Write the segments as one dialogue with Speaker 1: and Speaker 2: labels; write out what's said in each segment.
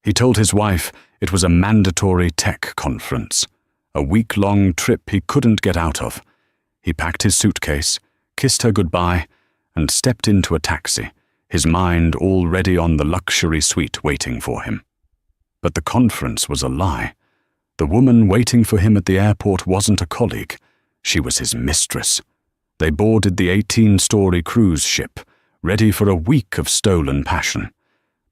Speaker 1: He told his wife it was a mandatory tech conference, a week-long trip he couldn't get out of. He packed his suitcase, kissed her goodbye, and stepped into a taxi, his mind already on the luxury suite waiting for him. But the conference was a lie. The woman waiting for him at the airport wasn't a colleague. She was his mistress. They boarded the 18-story cruise ship, ready for a week of stolen passion.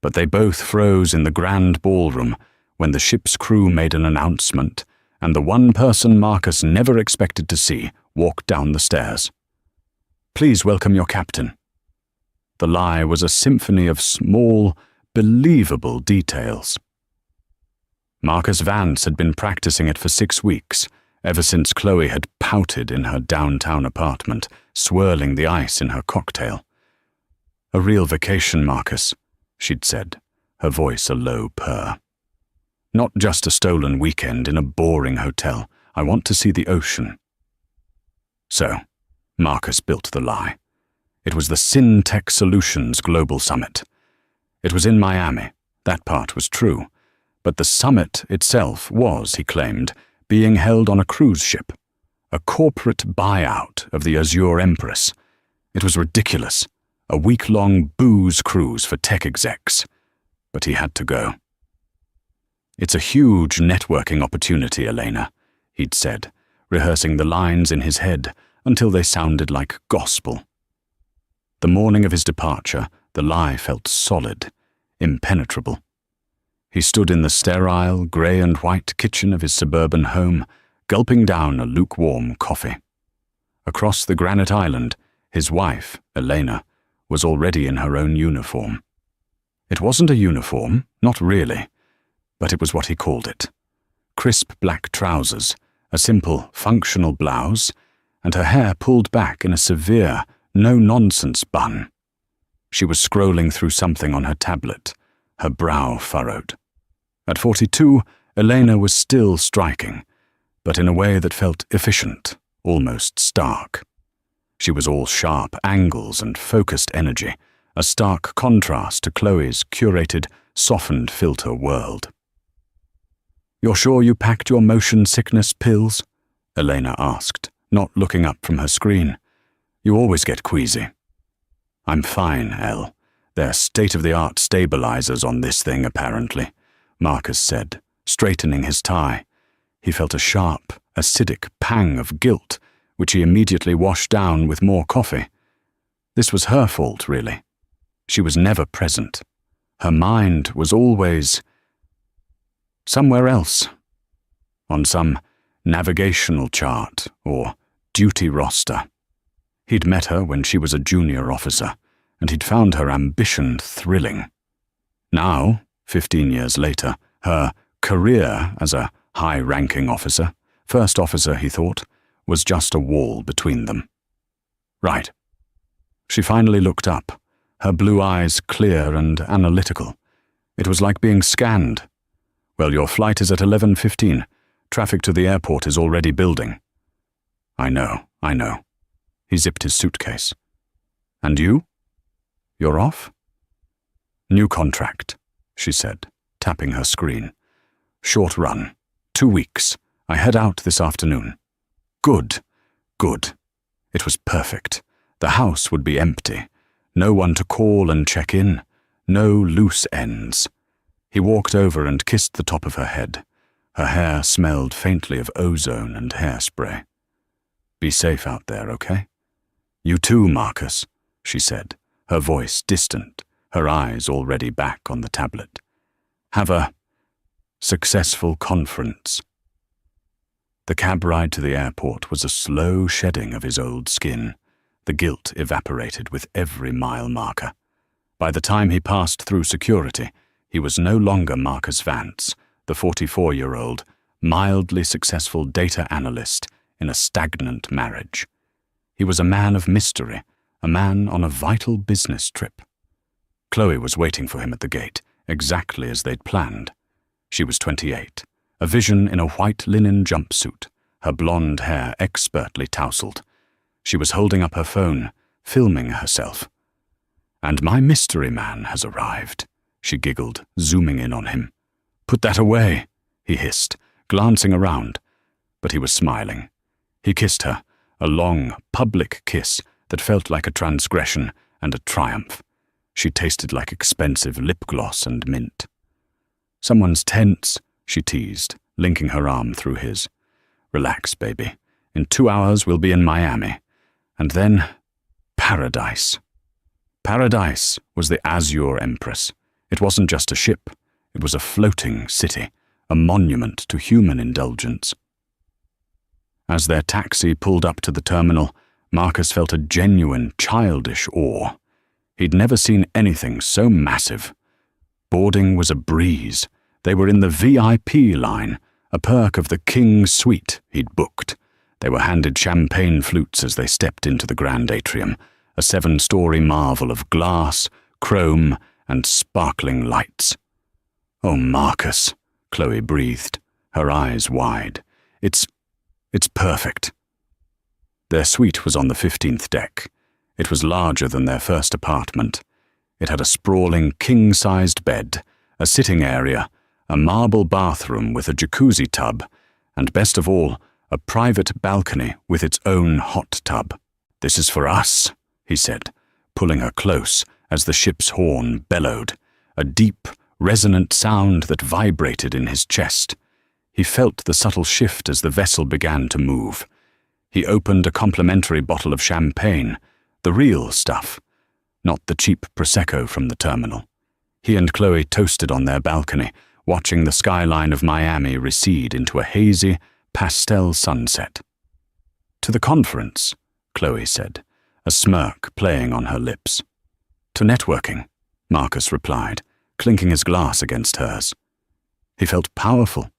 Speaker 1: But they both froze in the grand ballroom when the ship's crew made an announcement, and the one person Marcus never expected to see walked down the stairs. "Please welcome your captain." The lie was a symphony of small, believable details. Marcus Vance had been practicing it for 6 weeks, ever since Chloe had pouted in her downtown apartment, swirling the ice in her cocktail. "A real vacation, Marcus," she'd said, her voice a low purr. "Not just a stolen weekend in a boring hotel. I want to see the ocean." So, Marcus built the lie. It was the SynTech Solutions Global Summit. It was in Miami. That part was true. But the summit itself was, he claimed, being held on a cruise ship, a corporate buyout of the Azure Empress. It was ridiculous, a week-long booze cruise for tech execs. But he had to go. "It's a huge networking opportunity, Elena," he'd said, rehearsing the lines in his head until they sounded like gospel. The morning of his departure, the lie felt solid, impenetrable. He stood in the sterile, grey and white kitchen of his suburban home, gulping down a lukewarm coffee. Across the granite island, his wife, Elena, was already in her own uniform. It wasn't a uniform, not really, but it was what he called it. Crisp black trousers, a simple, functional blouse, and her hair pulled back in a severe, no-nonsense bun. She was scrolling through something on her tablet, her brow furrowed. At 42, Elena was still striking, but in a way that felt efficient, almost stark. She was all sharp angles and focused energy, a stark contrast to Chloe's curated, softened filter world. "You're sure you packed your motion sickness pills?" Elena asked, not looking up from her screen. "You always get queasy." "I'm fine, Elle. They're state-of-the-art stabilizers on this thing, apparently," Marcus said, straightening his tie. He felt a sharp, acidic pang of guilt, which he immediately washed down with more coffee. This was her fault, really. She was never present. Her mind was always somewhere else, on some navigational chart or duty roster. He'd met her when she was a junior officer, and he'd found her ambition thrilling. Now, 15 years later, her career as a high-ranking officer, first officer, he thought, was just a wall between them. Right. She finally looked up, her blue eyes clear and analytical. It was like being scanned. "Well, your flight is at 11:15. Traffic to the airport is already building." I know. He zipped his suitcase. "And you? You're off?" "New contract," she said, tapping her screen. "Short run. 2 weeks. I head out this afternoon." Good. It was perfect. The house would be empty. No one to call and check in. No loose ends. He walked over and kissed the top of her head. Her hair smelled faintly of ozone and hairspray. "Be safe out there, okay?" "You too, Marcus," she said, her voice distant, her eyes already back on the tablet. "Have a successful conference." The cab ride to the airport was a slow shedding of his old skin. The guilt evaporated with every mile marker. By the time he passed through security, he was no longer Marcus Vance, the 44-year-old, mildly successful data analyst in a stagnant marriage. He was a man of mystery, a man on a vital business trip. Chloe was waiting for him at the gate, exactly as they'd planned. She was 28, a vision in a white linen jumpsuit, her blonde hair expertly tousled. She was holding up her phone, filming herself. "And my mystery man has arrived," she giggled, zooming in on him. "Put that away," he hissed, glancing around. But he was smiling. He kissed her, a long, public kiss that felt like a transgression and a triumph. She tasted like expensive lip gloss and mint. "Someone's tense," she teased, linking her arm through his. "Relax, baby. In 2 hours we'll be in Miami. And then, paradise." Paradise was the Azure Empress. It wasn't just a ship. It was a floating city, a monument to human indulgence. As their taxi pulled up to the terminal, Marcus felt a genuine, childish awe. He'd never seen anything so massive. Boarding was a breeze. They were in the VIP line, a perk of the King's Suite he'd booked. They were handed champagne flutes as they stepped into the grand atrium, a 7-story marvel of glass, chrome, and sparkling lights. "Oh, Marcus," Chloe breathed, her eyes wide. It's perfect." Their suite was on the 15th deck. It was larger than their first apartment. It had a sprawling king-sized bed, a sitting area, a marble bathroom with a jacuzzi tub, and best of all, a private balcony with its own hot tub. "This is for us," he said, pulling her close as the ship's horn bellowed, a deep, resonant sound that vibrated in his chest. He felt the subtle shift as the vessel began to move. He opened a complimentary bottle of champagne, the real stuff, not the cheap Prosecco from the terminal. He and Chloe toasted on their balcony, watching the skyline of Miami recede into a hazy, pastel sunset. "To the conference," Chloe said, a smirk playing on her lips. "To networking," Marcus replied, clinking his glass against hers. He felt powerful.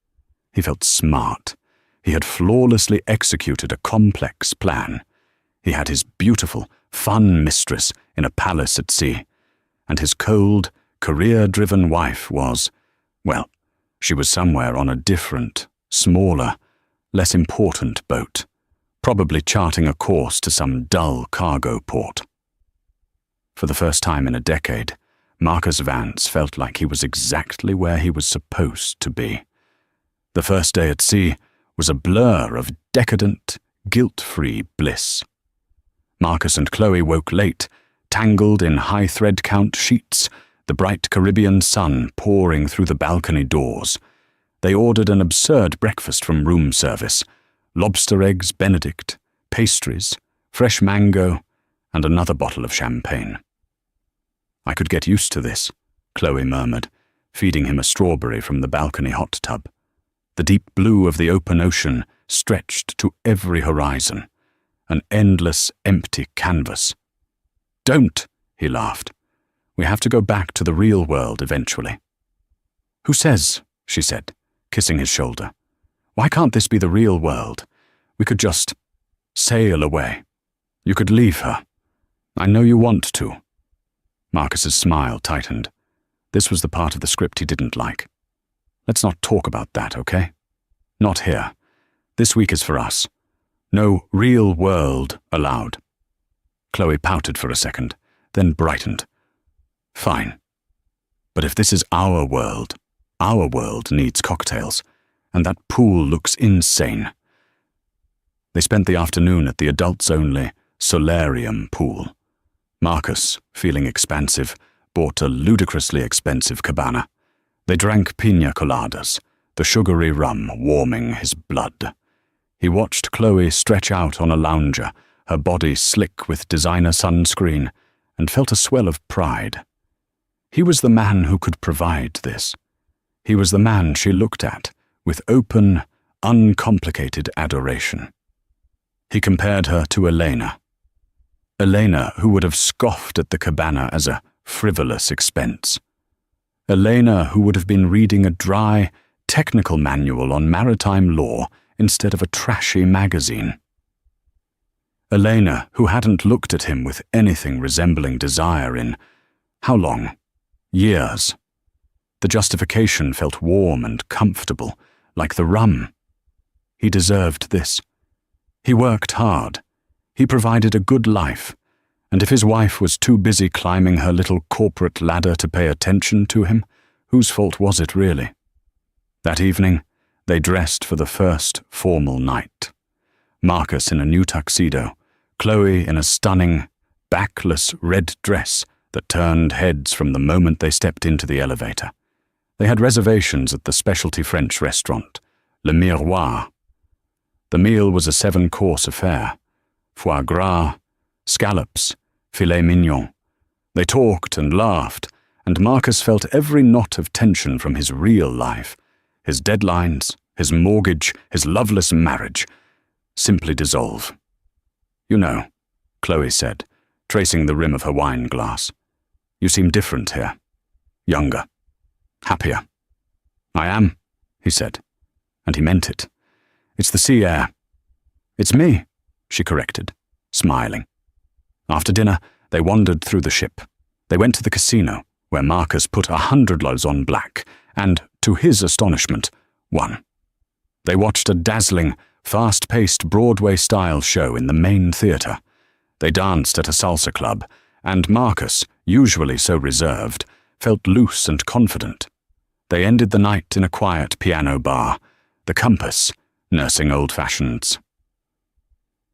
Speaker 1: He felt smart. He had flawlessly executed a complex plan. He had his beautiful, fun mistress in a palace at sea, and his cold, career-driven wife was, well, she was somewhere on a different, smaller, less important boat, probably charting a course to some dull cargo port. For the first time in a decade, Marcus Vance felt like he was exactly where he was supposed to be. The first day at sea was a blur of decadent, guilt-free bliss. Marcus and Chloe woke late, tangled in high thread count sheets, the bright Caribbean sun pouring through the balcony doors. They ordered an absurd breakfast from room service, lobster eggs Benedict, pastries, fresh mango, and another bottle of champagne. "I could get used to this," Chloe murmured, feeding him a strawberry from the balcony hot tub. The deep blue of the open ocean stretched to every horizon, an endless, empty canvas. "Don't," he laughed. "We have to go back to the real world eventually." "Who says?" she said, kissing his shoulder. "Why can't this be the real world? We could just sail away. You could leave her. I know you want to." Marcus's smile tightened. This was the part of the script he didn't like. "Let's not talk about that, okay? Not here. This week is for us. No real world allowed." Chloe pouted for a second, then brightened. "Fine. But if this is our world needs cocktails, and that pool looks insane." They spent the afternoon at the adults-only solarium pool. Marcus, feeling expansive, bought a ludicrously expensive cabana. They drank piña coladas, the sugary rum warming his blood. He watched Chloe stretch out on a lounger, her body slick with designer sunscreen, and felt a swell of pride. He was the man who could provide this. He was the man she looked at with open, uncomplicated adoration. He compared her to Elena. Elena, who would have scoffed at the cabana as a frivolous expense. Elena, who would have been reading a dry, technical manual on maritime law instead of a trashy magazine. Elena, who hadn't looked at him with anything resembling desire in, how long? Years. The justification felt warm and comfortable, like the rum. He deserved this. He worked hard. He provided a good life, and if his wife was too busy climbing her little corporate ladder to pay attention to him, whose fault was it really? That evening, they dressed for the first formal night. Marcus in a new tuxedo, Chloe in a stunning, backless red dress that turned heads from the moment they stepped into the elevator. They had reservations at the specialty French restaurant, Le Miroir. The meal was a 7-course affair: foie gras, scallops, filet mignon. They talked and laughed, and Marcus felt every knot of tension from his real life, his deadlines, his mortgage, his loveless marriage, simply dissolve. "You know," Chloe said, tracing the rim of her wine glass, "you seem different here. Younger. Happier." "I am," he said, and he meant it. "It's the sea air." "It's me," she corrected, smiling. After dinner, they wandered through the ship. They went to the casino, where Marcus put $100 on black, and, to his astonishment, won. They watched a dazzling, fast-paced Broadway-style show in the main theatre. They danced at a salsa club, and Marcus, usually so reserved, felt loose and confident. They ended the night in a quiet piano bar, the Compass, nursing old fashions.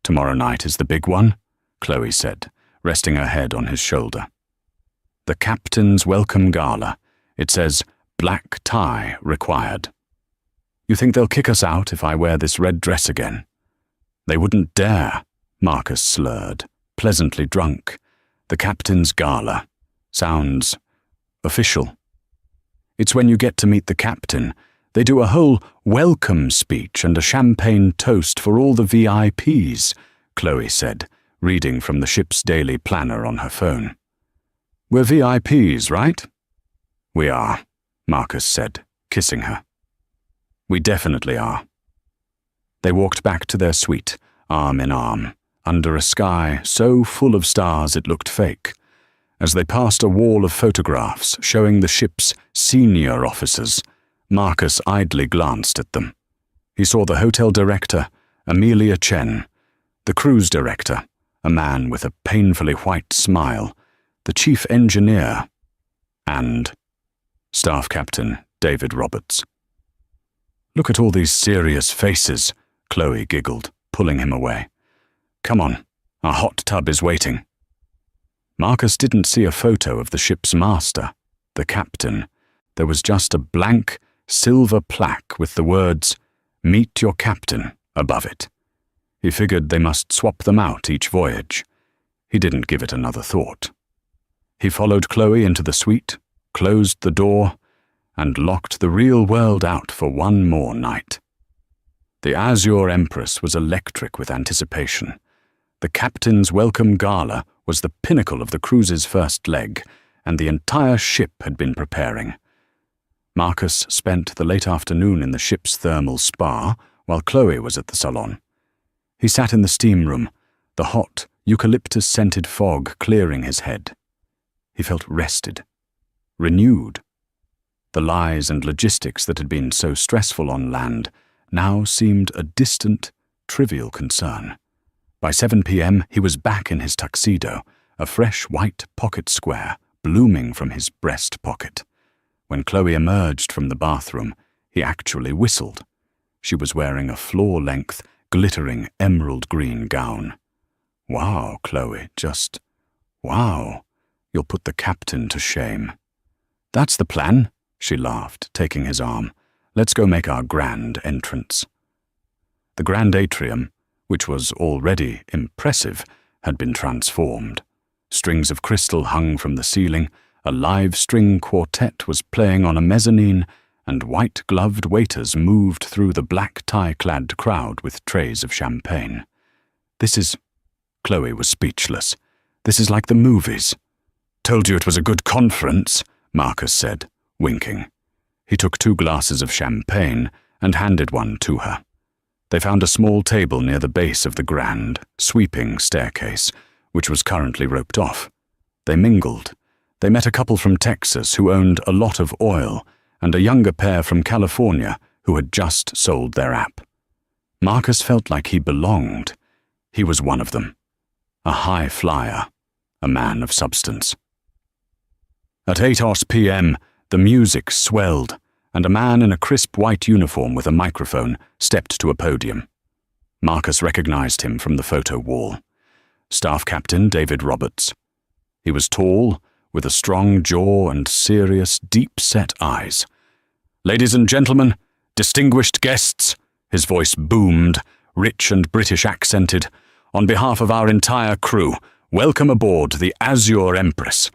Speaker 1: "Tomorrow night is the big one," Chloe said, resting her head on his shoulder. "The captain's welcome gala. It says, 'Black tie required.' You think they'll kick us out if I wear this red dress again?" "They wouldn't dare," Marcus slurred, pleasantly drunk. "The captain's gala. Sounds official." "It's when you get to meet the captain. They do a whole welcome speech and a champagne toast for all the VIPs, Chloe said, reading from the ship's daily planner on her phone. "We're VIPs, right?" "We are," Marcus said, kissing her. "We definitely are." They walked back to their suite, arm in arm, under a sky so full of stars it looked fake. As they passed a wall of photographs showing the ship's senior officers, Marcus idly glanced at them. He saw the hotel director, Amelia Chen, the cruise director, a man with a painfully white smile, the chief engineer, and Staff Captain David Roberts. "Look at all these serious faces," Chloe giggled, pulling him away. "Come on, our hot tub is waiting." Marcus didn't see a photo of the ship's master, the captain. There was just a blank, silver plaque with the words, "Meet your captain," above it. He figured they must swap them out each voyage. He didn't give it another thought. He followed Chloe into the suite, closed the door, and locked the real world out for one more night. The Azure Empress was electric with anticipation. The captain's welcome gala was the pinnacle of the cruise's first leg, and the entire ship had been preparing. Marcus spent the late afternoon in the ship's thermal spa, while Chloe was at the salon. He sat in the steam room, the hot, eucalyptus-scented fog clearing his head. He felt rested, renewed. The lies and logistics that had been so stressful on land now seemed a distant, trivial concern. By 7 p.m. he was back in his tuxedo, a fresh white pocket square blooming from his breast pocket. When Chloe emerged from the bathroom, he actually whistled. She was wearing a floor-length, glittering emerald green gown. "Wow, Chloe, just wow. You'll put the captain to shame." "That's the plan," she laughed, taking his arm. "Let's go make our grand entrance." The grand atrium, which was already impressive, had been transformed. Strings of crystal hung from the ceiling, a live string quartet was playing on a mezzanine, and white-gloved waiters moved through the black tie-clad crowd with trays of champagne. Chloe was speechless. "This is like the movies." "Told you it was a good conference," Marcus said, winking. He took 2 glasses of champagne and handed one to her. They found a small table near the base of the grand, sweeping staircase, which was currently roped off. They mingled. They met a couple from Texas who owned a lot of oil, and a younger pair from California who had just sold their app. Marcus felt like he belonged. He was one of them. A high flyer, a man of substance. At 8 p.m., the music swelled, and a man in a crisp white uniform with a microphone stepped to a podium. Marcus recognized him from the photo wall. Staff Captain David Roberts. He was tall, with a strong jaw and serious, deep-set eyes. "Ladies and gentlemen, distinguished guests," his voice boomed, rich and British accented, "on behalf of our entire crew, welcome aboard the Azure Empress.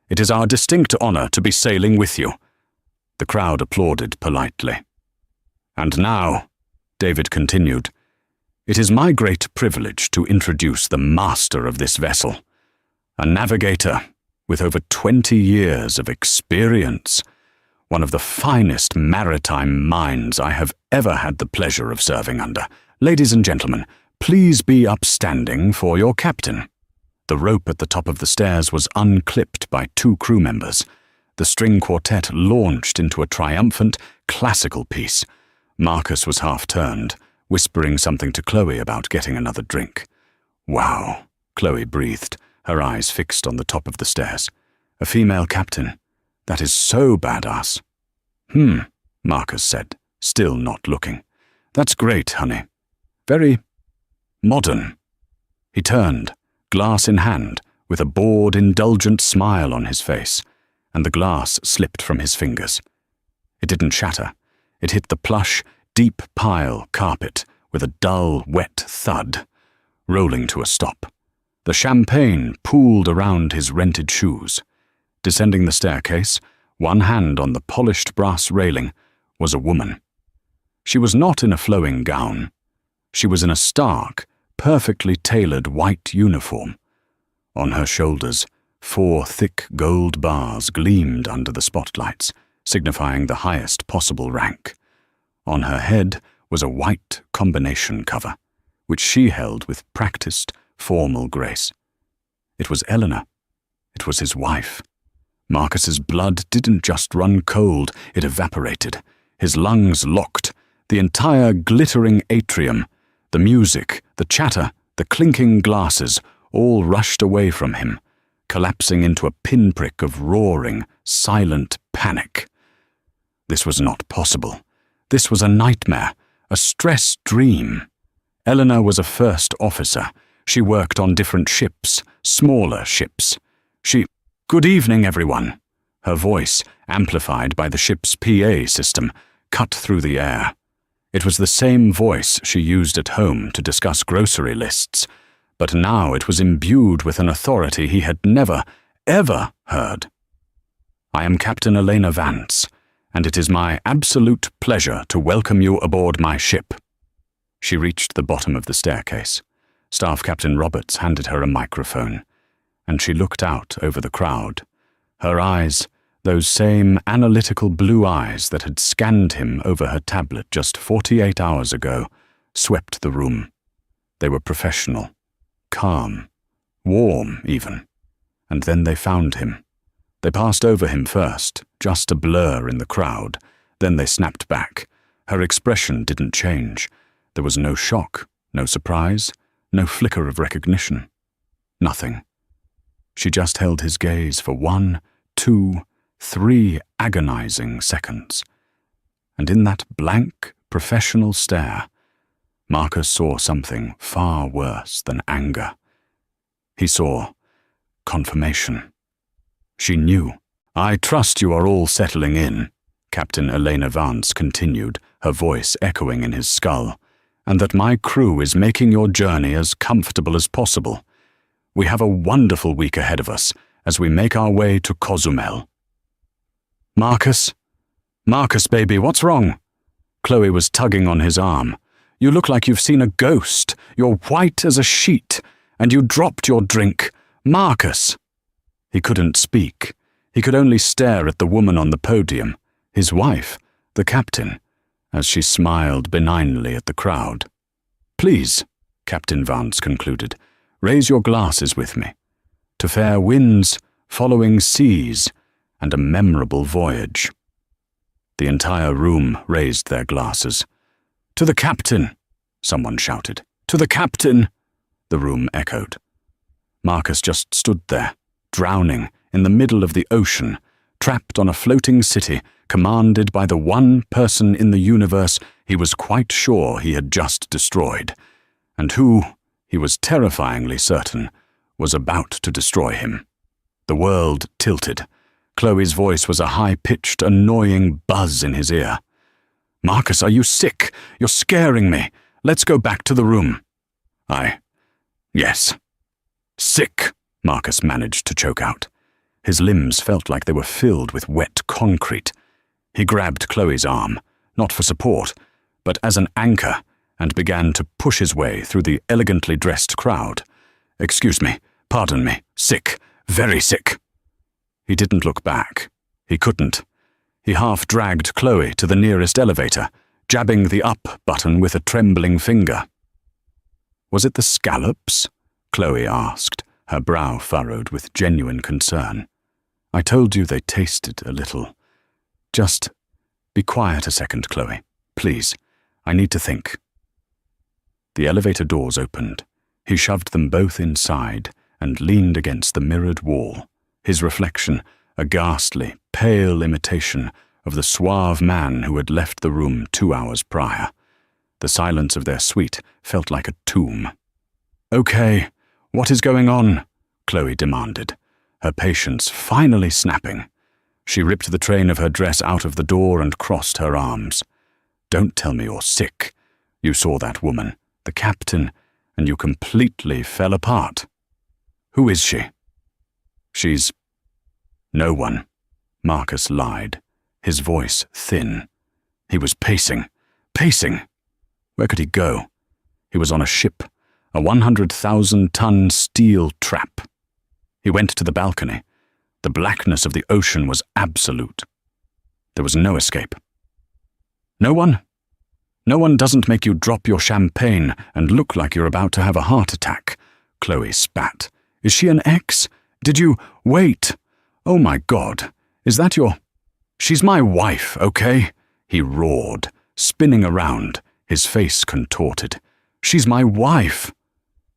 Speaker 1: It is our distinct honor to be sailing with you." The crowd applauded politely. "And now," David continued, "it is my great privilege to introduce the master of this vessel, a navigator with over 20 years of experience, one of the finest maritime minds I have ever had the pleasure of serving under. Ladies and gentlemen, please be upstanding for your captain." The rope at the top of the stairs was unclipped by 2 crew members. The string quartet launched into a triumphant, classical piece. Marcus was half-turned, whispering something to Chloe about getting another drink. "Wow," Chloe breathed, her eyes fixed on the top of the stairs. "A female captain. That is so badass." Marcus said, still not looking. "That's great, honey. Very modern." He turned, glass in hand, with a bored, indulgent smile on his face, and the glass slipped from his fingers. It didn't shatter. It hit the plush, deep pile carpet with a dull, wet thud, rolling to a stop. The champagne pooled around his rented shoes. Descending the staircase, one hand on the polished brass railing, was a woman. She was not in a flowing gown. She was in a stark, perfectly tailored white uniform. On her shoulders, 4 thick gold bars gleamed under the spotlights, signifying the highest possible rank. On her head was a white combination cover, which she held with practiced, formal grace. It was Eleanor. It was his wife. Marcus's blood didn't just run cold, it evaporated. His lungs locked. The entire glittering atrium, the music, the chatter, the clinking glasses, all rushed away from him, collapsing into a pinprick of roaring, silent panic. This was not possible. This was a nightmare, a stress dream. Eleanor was a first officer. She worked on different ships, smaller ships. "Good evening, everyone." Her voice, amplified by the ship's PA system, cut through the air. It was the same voice she used at home to discuss grocery lists, but now it was imbued with an authority he had never, ever heard. "I am Captain Elena Vance, and it is my absolute pleasure to welcome you aboard my ship." She reached the bottom of the staircase. Staff Captain Roberts handed her a microphone, and she looked out over the crowd. Her eyes, those same analytical blue eyes that had scanned him over her tablet just 48 hours ago, swept the room. They were professional, calm, warm even. And then they found him. They passed over him first, just a blur in the crowd. Then they snapped back. Her expression didn't change. There was no shock, no surprise, no flicker of recognition. Nothing. She just held his gaze for 1, 2, 3 agonizing seconds. And in that blank, professional stare, Marcus saw something far worse than anger. He saw confirmation. She knew. "I trust you are all settling in," Captain Elena Vance continued, her voice echoing in his skull, "and that my crew is making your journey as comfortable as possible. We have a wonderful week ahead of us as we make our way to Cozumel." "Marcus? Marcus, baby, what's wrong?" Chloe was tugging on his arm. "You look like you've seen a ghost. You're white as a sheet, and you dropped your drink. Marcus!" He couldn't speak. He could only stare at the woman on the podium, his wife, the captain, as she smiled benignly at the crowd. "Please," Captain Vance concluded, "raise your glasses with me. To fair winds, following seas, and a memorable voyage." The entire room raised their glasses. "To the captain!" someone shouted. "To the captain!" the room echoed. Marcus just stood there, drowning in the middle of the ocean, trapped on a floating city commanded by the one person in the universe he was quite sure he had just destroyed, and who, he was terrifyingly certain, was about to destroy him. The world tilted. Chloe's voice was a high-pitched, annoying buzz in his ear. "Marcus, are you sick? You're scaring me. Let's go back to the room." Yes. "Sick," Marcus managed to choke out. His limbs felt like they were filled with wet concrete. He grabbed Chloe's arm, not for support, but as an anchor, and began to push his way through the elegantly dressed crowd. "Excuse me, pardon me, sick, very sick." He didn't look back. He couldn't. He half-dragged Chloe to the nearest elevator, jabbing the up button with a trembling finger. "Was it the scallops?" Chloe asked, her brow furrowed with genuine concern. "I told you they tasted a little. Just be quiet a second, Chloe. Please, I need to think." The elevator doors opened. He shoved them both inside and leaned against the mirrored wall, his reflection a ghastly, pale imitation of the suave man who had left the room 2 hours prior. The silence of their suite felt like a tomb. "Okay, what is going on?" Chloe demanded, her patience finally snapping. She ripped the train of her dress out of the door and crossed her arms. "Don't tell me you're sick. You saw that woman, the captain, and you completely fell apart. Who is she?" "She's no one," Marcus lied, his voice thin. He was pacing. Where could he go? He was on a ship, a 100,000-ton steel trap. He went to the balcony. The blackness of the ocean was absolute. There was no escape. "No one? No one doesn't make you drop your champagne and look like you're about to have a heart attack," Chloe spat. "Is she an ex? Did you... Wait! Oh my God, is that your... She's my wife, okay?" He roared, spinning around, his face contorted. "She's my wife!"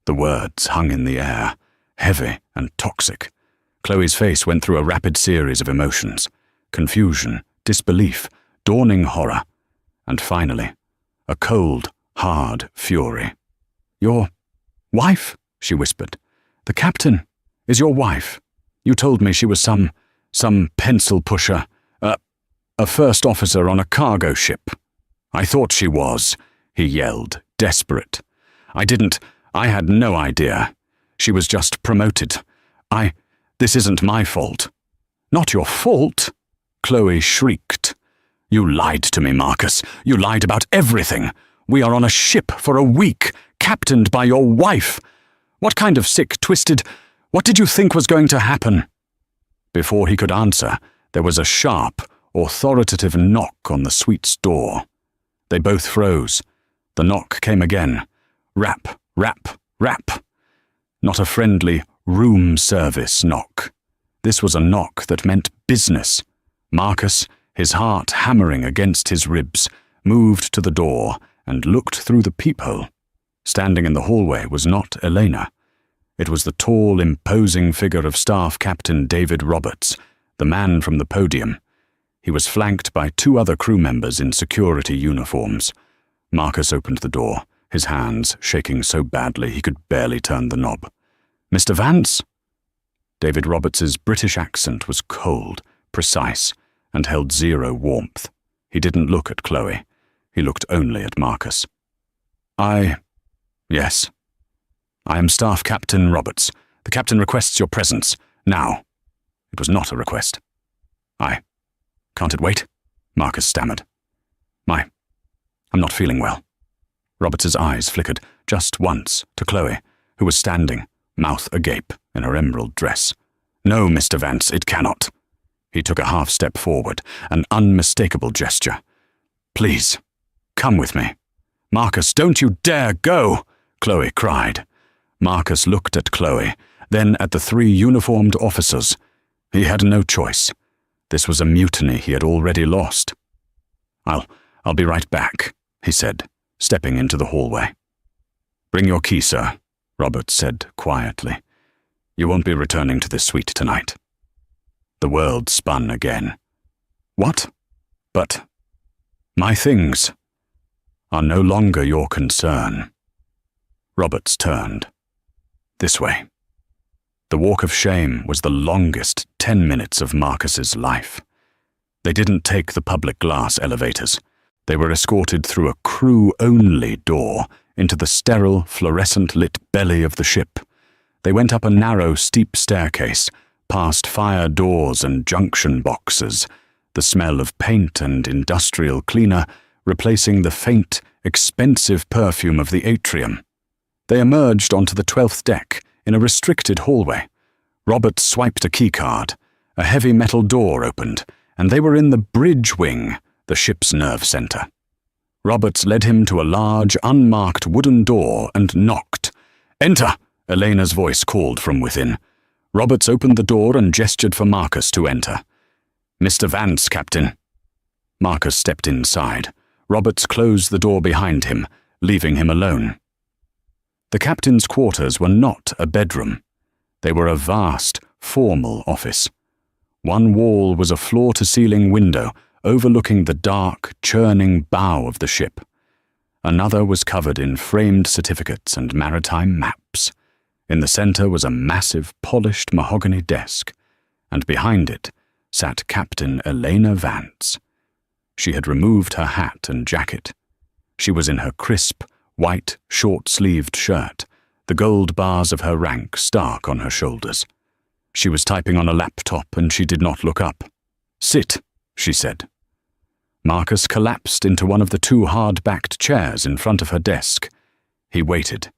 Speaker 1: The words hung in the air, heavy and toxic. Chloe's face went through a rapid series of emotions: confusion, disbelief, dawning horror, and finally, a cold, hard fury. "Your wife?" she whispered. "The captain is your wife. You told me she was some pencil pusher, a first officer on a cargo ship." "I thought she was," he yelled, desperate. I had no idea. She was just promoted. This isn't my fault." "Not your fault?" Chloe shrieked. "You lied to me, Marcus. You lied about everything. We are on a ship for a week, captained by your wife. What kind of sick, twisted... What did you think was going to happen?" Before he could answer, there was a sharp, authoritative knock on the suite's door. They both froze. The knock came again. Rap, rap, rap. Not a friendly room service knock. This was a knock that meant business. Marcus, his heart hammering against his ribs, moved to the door and looked through the peephole. Standing in the hallway was not Elena. It was the tall, imposing figure of Staff Captain David Roberts, the man from the podium. He was flanked by 2 other crew members in security uniforms. Marcus opened the door, his hands shaking so badly he could barely turn the knob. "Mr. Vance?" David Roberts's British accent was cold, precise, and held zero warmth. He didn't look at Chloe. He looked only at Marcus. Yes. I am Staff Captain Roberts. The captain requests your presence, now." It was not a request. Can't it wait?" Marcus stammered. I'm not feeling well." Roberts's eyes flickered just once to Chloe, who was standing, mouth agape, in her emerald dress. "No, Mr. Vance, it cannot." He took a half-step forward, an unmistakable gesture. "Please, come with me." "Marcus, don't you dare go!" Chloe cried. Marcus looked at Chloe, then at the 3 uniformed officers. He had no choice. This was a mutiny he had already lost. I'll be right back," he said, stepping into the hallway. "Bring your key, sir," Roberts said quietly. "You won't be returning to this suite tonight." The world spun again. What? But my things are no longer your concern. Roberts turned. This way. The walk of shame was the longest 10 minutes of Marcus's life. They didn't take the public glass elevators. They were escorted through a crew-only door into the sterile, fluorescent-lit belly of the ship. They went up a narrow, steep staircase, past fire doors and junction boxes, the smell of paint and industrial cleaner replacing the faint, expensive perfume of the atrium. They emerged onto the 12th deck in a restricted hallway. Roberts swiped a keycard. A heavy metal door opened, and they were in the bridge wing, the ship's nerve center. Roberts led him to a large, unmarked wooden door and knocked. "Enter!" Elena's voice called from within. Roberts opened the door and gestured for Marcus to enter. "Mr. Vance, Captain." Marcus stepped inside. Roberts closed the door behind him, leaving him alone. The captain's quarters were not a bedroom. They were a vast, formal office. One wall was a floor-to-ceiling window overlooking the dark, churning bow of the ship. Another was covered in framed certificates and maritime maps. In the center was a massive, polished mahogany desk, and behind it sat Captain Elena Vance. She had removed her hat and jacket. She was in her crisp, white, short-sleeved shirt, the gold bars of her rank stark on her shoulders. She was typing on a laptop and she did not look up. "Sit," she said. Marcus collapsed into one of the two hard-backed chairs in front of her desk. He waited.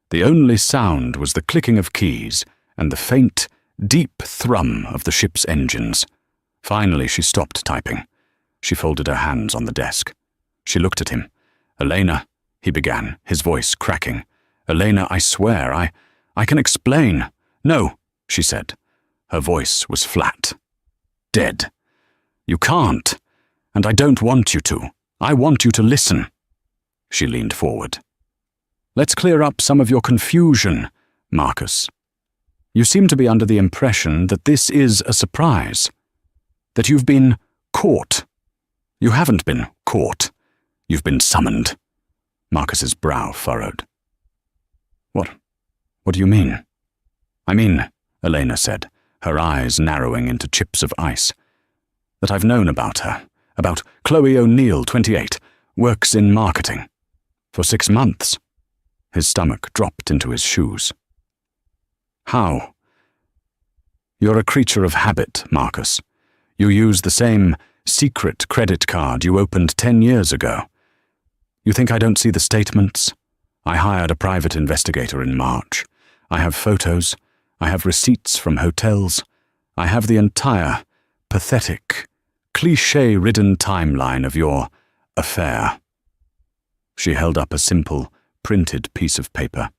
Speaker 1: The only sound was the clicking of keys and the faint, deep thrum of the ship's engines. Finally, she stopped typing. She folded her hands on the desk. She looked at him. "Elena," he began, his voice cracking. "Elena, I swear, I can explain." "No," she said. Her voice was flat. "Dead. You can't. And I don't want you to. I want you to listen." She leaned forward. "Let's clear up some of your confusion, Marcus. You seem to be under the impression that this is a surprise, that you've been caught. You haven't been caught. You've been summoned." Marcus's brow furrowed. What do you mean?" "I mean," Elena said, her eyes narrowing into chips of ice, "that I've known about her, about Chloe O'Neill, 28, works in marketing. For 6 months. His stomach dropped into his shoes. "How?" "You're a creature of habit, Marcus. You use the same secret credit card you opened 10 years ago. You think I don't see the statements? I hired a private investigator in March. I have photos. I have receipts from hotels. I have the entire, pathetic, cliché-ridden timeline of your affair." She held up a simple, printed piece of paper.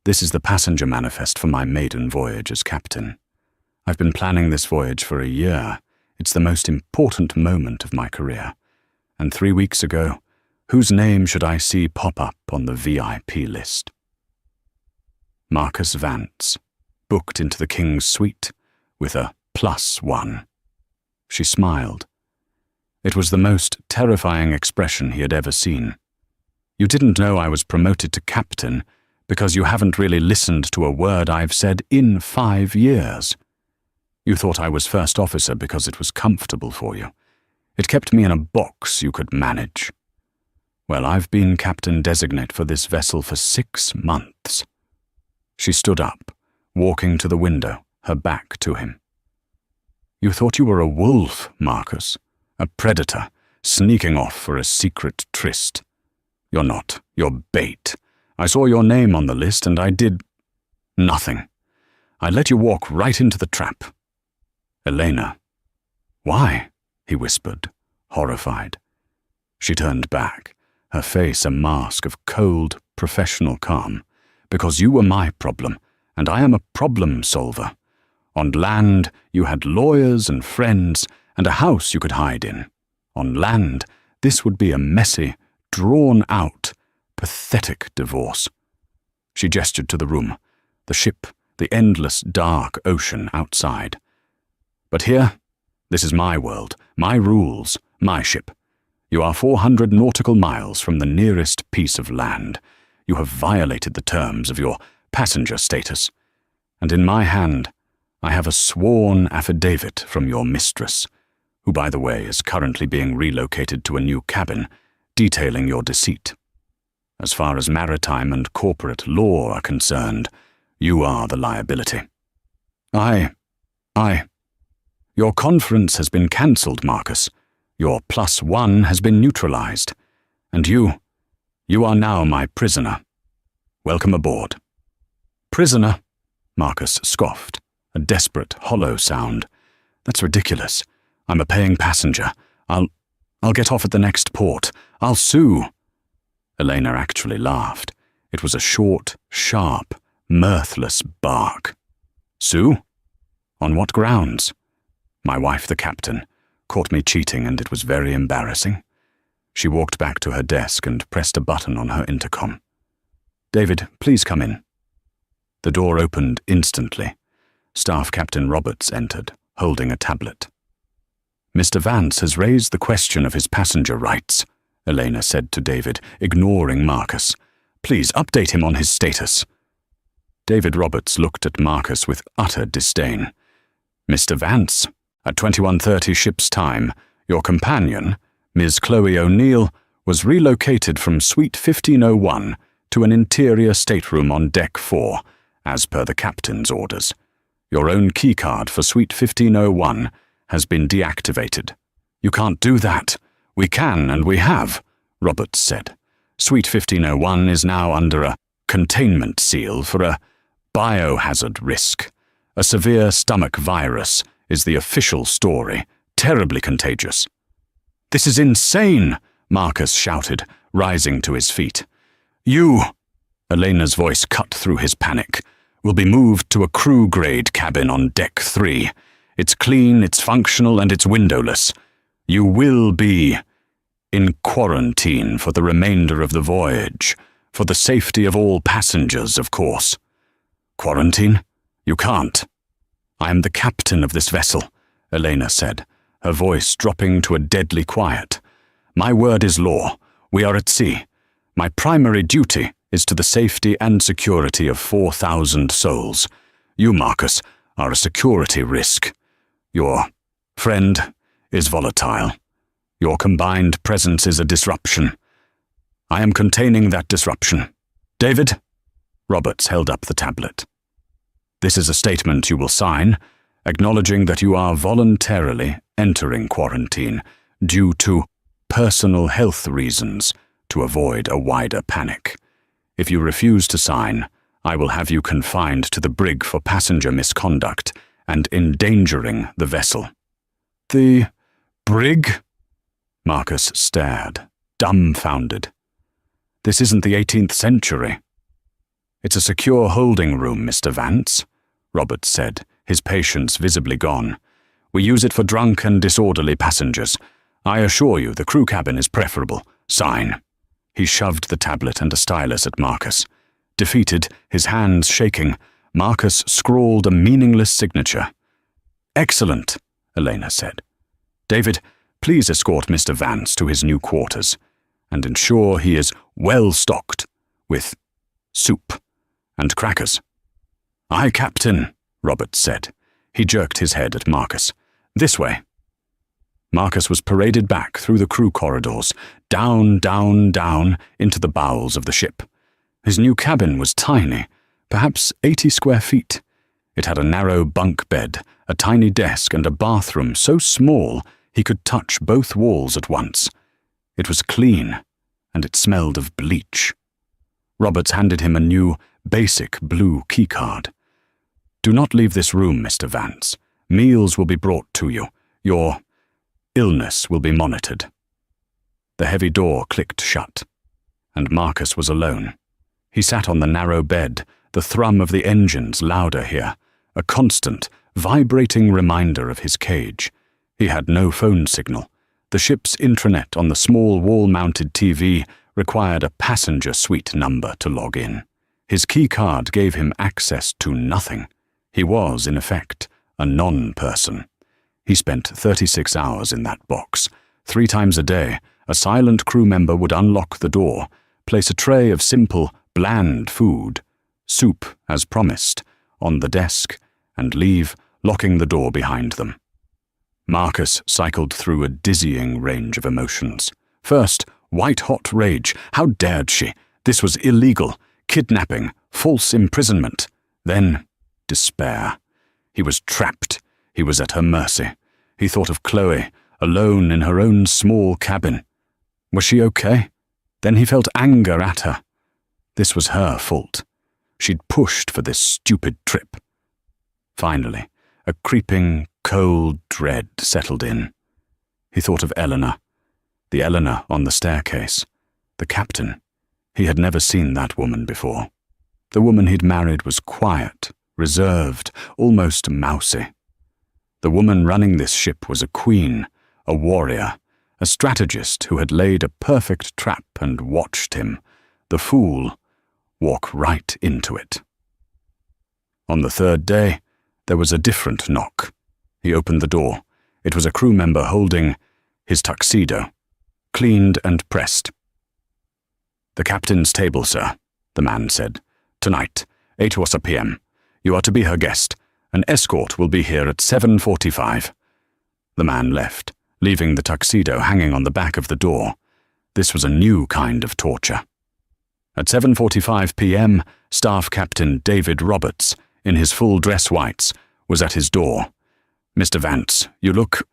Speaker 1: "This is the passenger manifest for my maiden voyage as captain. I've been planning this voyage for a year. It's the most important moment of my career. And 3 weeks ago, whose name should I see pop up on the VIP list? Marcus Vance, booked into the King's suite with a +1. She smiled. It was the most terrifying expression he had ever seen. "You didn't know I was promoted to captain because you haven't really listened to a word I've said in 5 years. You thought I was first officer because it was comfortable for you. It kept me in a box you could manage. Well, I've been captain designate for this vessel for 6 months." She stood up, walking to the window, her back to him. "You thought you were a wolf, Marcus, a predator, sneaking off for a secret tryst. You're not. You're bait. I saw your name on the list and I did nothing. I let you walk right into the trap." "Elena." "Why?" he whispered, horrified. She turned back, her face a mask of cold, professional calm. "Because you were my problem, and I am a problem solver. On land, you had lawyers and friends, and a house you could hide in. On land, this would be a messy, drawn-out, pathetic divorce." She gestured to the room, the ship, the endless dark ocean outside. But here, this is my world, my rules, my ship. You are 400 nautical miles from the nearest piece of land. You have violated the terms of your passenger status. And in my hand, I have a sworn affidavit from your mistress, who, by the way, is currently being relocated to a new cabin, detailing your deceit. As far as maritime and corporate law are concerned, you are the liability. Your conference has been cancelled, Marcus. Your +1 has been neutralized. And you are now my prisoner. Welcome aboard. Prisoner? Marcus scoffed, a desperate, hollow sound. That's ridiculous. I'm a paying passenger. I'll get off at the next port. I'll sue. Elena actually laughed. It was a short, sharp, mirthless bark. Sue? On what grounds? My wife, the captain, caught me cheating, and it was very embarrassing. She walked back to her desk and pressed a button on her intercom. David, please come in. The door opened instantly. Staff Captain Roberts entered, holding a tablet. Mr. Vance has raised the question of his passenger rights, Elena said to David, ignoring Marcus. Please update him on his status. David Roberts looked at Marcus with utter disdain. Mr. Vance, at 21:30 ship's time, your companion, Ms. Chloe O'Neill, was relocated from Suite 1501 to an interior stateroom on Deck 4, as per the captain's orders. Your own keycard for Suite 1501 has been deactivated. You can't do that. We can, and we have, Roberts said. Suite 1501 is now under a containment seal for a biohazard risk. A severe stomach virus is the official story, terribly contagious. This is insane, Marcus shouted, rising to his feet. You, Elena's voice cut through his panic, will be moved to a crew-grade cabin on Deck 3. It's clean, it's functional, and it's windowless. You will be in quarantine for the remainder of the voyage, for the safety of all passengers, of course. Quarantine? You can't. I am the captain of this vessel, Elena said, her voice dropping to a deadly quiet. My word is law. We are at sea. My primary duty is to the safety and security of 4,000 souls. You, Marcus, are a security risk. Your friend is volatile. Your combined presence is a disruption. I am containing that disruption. David? Roberts held up the tablet. This is a statement you will sign, acknowledging that you are voluntarily entering quarantine due to personal health reasons to avoid a wider panic. If you refuse to sign, I will have you confined to the brig for passenger misconduct and endangering the vessel. The brig? Marcus stared, dumbfounded. This isn't the 18th century. It's a secure holding room, Mr. Vance, Roberts said, his patience visibly gone. We use it for drunk and disorderly passengers. I assure you the crew cabin is preferable. Sign. He shoved the tablet and a stylus at Marcus. Defeated, his hands shaking, Marcus scrawled a meaningless signature. Excellent, Elena said. David, please escort Mr. Vance to his new quarters and ensure he is well stocked with soup and crackers. Aye, Captain, Roberts said. He jerked his head at Marcus. This way. Marcus was paraded back through the crew corridors, down, down, down, into the bowels of the ship. His new cabin was tiny, perhaps 80 square feet. It had a narrow bunk bed, a tiny desk, and a bathroom so small he could touch both walls at once. It was clean, and it smelled of bleach. Roberts handed him a new, basic blue keycard. Do not leave this room, Mr. Vance. Meals will be brought to you. Your illness will be monitored. The heavy door clicked shut, and Marcus was alone. He sat on the narrow bed, the thrum of the engines louder here, a constant, vibrating reminder of his cage. He had no phone signal. The ship's intranet on the small wall-mounted TV required a passenger suite number to log in. His keycard gave him access to nothing. He was, in effect, a non-person. He spent 36 hours in that box. 3 times a day, a silent crew member would unlock the door, place a tray of simple, bland food, soup as promised, on the desk, and leave, locking the door behind them. Marcus cycled through a dizzying range of emotions. First, white-hot rage. How dared she? This was illegal. Kidnapping. False imprisonment. Then, despair. He was trapped. He was at her mercy. He thought of Chloe, alone in her own small cabin. Was she okay? Then he felt anger at her. This was her fault. She'd pushed for this stupid trip. Finally, a creeping, cold dread settled in. He thought of Eleanor. The Eleanor on the staircase. The captain. He had never seen that woman before. The woman he'd married was quiet, reserved, almost mousy. The woman running this ship was a queen, a warrior, a strategist who had laid a perfect trap and watched him, the fool, walk right into it. On the 3rd day, there was a different knock. He opened the door. It was a crew member holding his tuxedo, cleaned and pressed. "The captain's table, sir," the man said. "Tonight, 8:00 p.m. You are to be her guest. An escort will be here at 7:45. The man left, leaving the tuxedo hanging on the back of the door. This was a new kind of torture. At 7:45 p.m., Staff Captain David Roberts, in his full dress whites, was at his door. "Mr. Vance, you look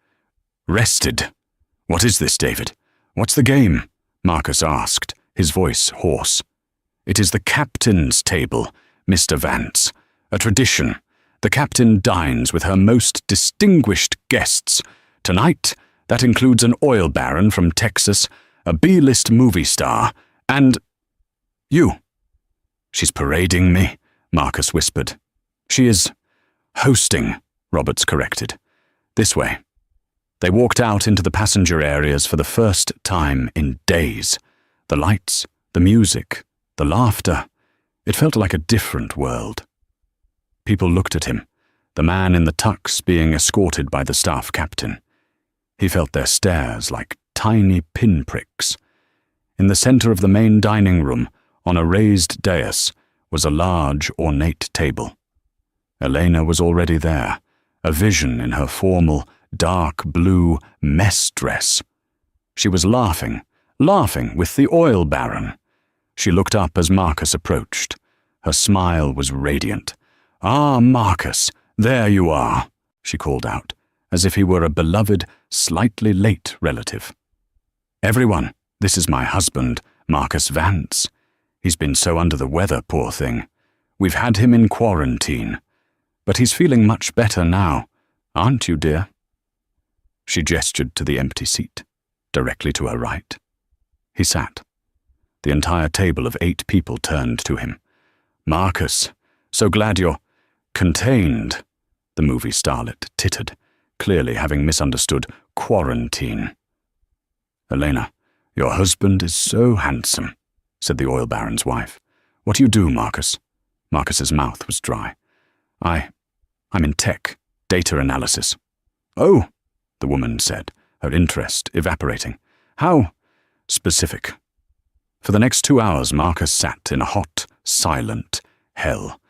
Speaker 1: rested." "What is this, David? What's the game?" Marcus asked, his voice hoarse. "It is the captain's table, Mr. Vance. A tradition. The captain dines with her most distinguished guests. Tonight, that includes an oil baron from Texas, a B-list movie star, and you." "She's parading me," Marcus whispered. "She is hosting," Roberts corrected. "This way." They walked out into the passenger areas for the first time in days. The lights, the music, the laughter. It felt like a different world. People looked at him, the man in the tux being escorted by the staff captain. He felt their stares like tiny pinpricks. In the center of the main dining room, on a raised dais, was a large, ornate table. Elena was already there, a vision in her formal, dark blue mess dress. She was laughing with the oil baron. She looked up as Marcus approached. Her smile was radiant. "Ah, Marcus, there you are," she called out, as if he were a beloved, slightly late relative. "Everyone, this is my husband, Marcus Vance. He's been so under the weather, poor thing. We've had him in quarantine. But he's feeling much better now, aren't you, dear?" She gestured to the empty seat, directly to her right. He sat. The entire table of 8 people turned to him. "Marcus, so glad you're contained," the movie starlet tittered, clearly having misunderstood quarantine. "Elena, your husband is so handsome," said the oil baron's wife. "What do you do, Marcus?" Marcus's mouth was dry. I'm in tech, data analysis." "Oh," the woman said, her interest evaporating. "How specific?" For the next 2 hours, Marcus sat in a hot, silent hell.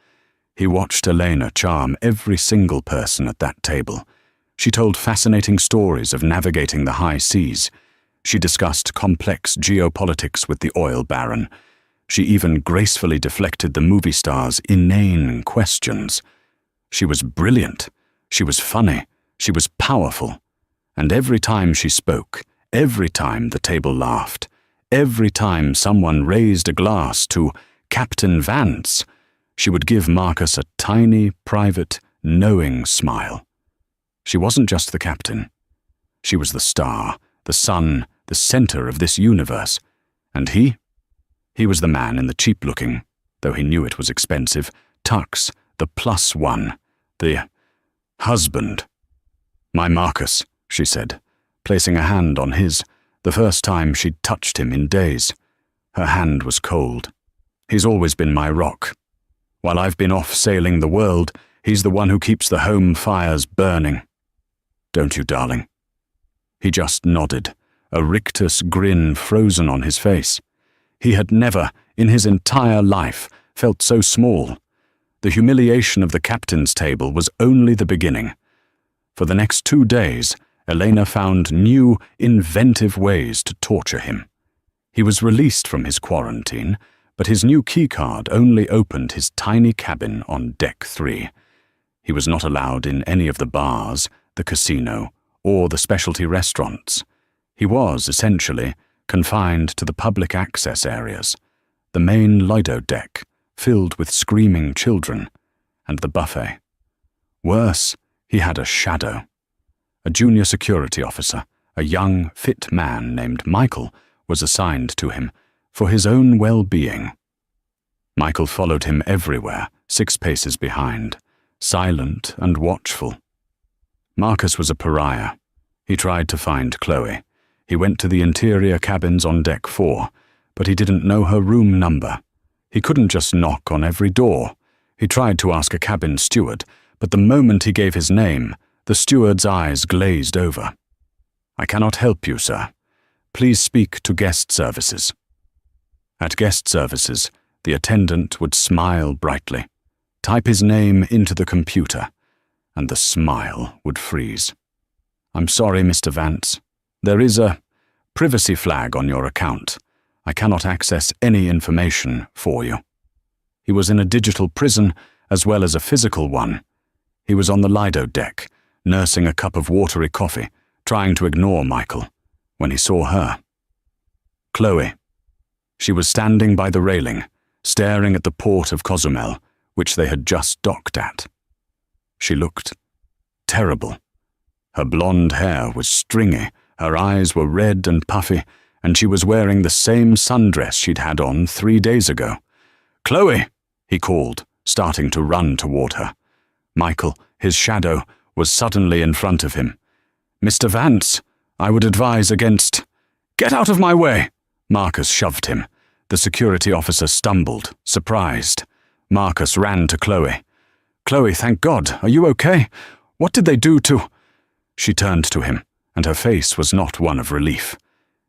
Speaker 1: He watched Elena charm every single person at that table. She told fascinating stories of navigating the high seas. She discussed complex geopolitics with the oil baron. She even gracefully deflected the movie star's inane questions. She was brilliant. She was funny. She was powerful. And every time she spoke, every time the table laughed, every time someone raised a glass to Captain Vance, she would give Marcus a tiny, private, knowing smile. She wasn't just the captain. She was the star, the sun, the center of this universe. And he was the man in the cheap-looking, though he knew it was expensive, tux, the +1, the husband. "My Marcus," she said, placing a hand on his, the first time she'd touched him in days. Her hand was cold. "He's always been my rock. While I've been off sailing the world, he's the one who keeps the home fires burning." don't you, darling?" He just nodded, a rictus grin frozen on his face. He had never, in his entire life, felt so small. The humiliation of the captain's table was only the beginning. For the next 2 days, Elena found new, inventive ways to torture him. He was released from his quarantine, but his new keycard only opened his tiny cabin on Deck 3. He was not allowed in any of the bars, the casino, or the specialty restaurants. He was, essentially, confined to the public access areas, the main Lido deck, filled with screaming children, and the buffet. Worse, he had a shadow. A junior security officer, a young, fit man named Michael, was assigned to him for his own well-being. Michael followed him everywhere, 6 paces behind, silent and watchful. Marcus was a pariah. He tried to find Chloe. He went to the interior cabins on Deck 4, but he didn't know her room number. He couldn't just knock on every door. He tried to ask a cabin steward, but the moment he gave his name, the steward's eyes glazed over. "I cannot help you, sir. Please speak to guest services." At guest services, the attendant would smile brightly, type his name into the computer, and the smile would freeze. "I'm sorry, Mr. Vance. There is a privacy flag on your account. I cannot access any information for you." He was in a digital prison as well as a physical one. He was on the Lido deck, nursing a cup of watery coffee, trying to ignore Michael, when he saw her. Chloe. She was standing by the railing, staring at the port of Cozumel, which they had just docked at. She looked terrible. Her blonde hair was stringy, her eyes were red and puffy, and she was wearing the same sundress she'd had on 3 days ago. "Chloe!" he called, starting to run toward her. Michael, his shadow, was suddenly in front of him. "Mr. Vance, I would advise against—" "Get out of my way!" Marcus shoved him. The security officer stumbled, surprised. Marcus ran to Chloe. "Chloe, thank God, are you okay? What did they do to—" She turned to him, and her face was not one of relief.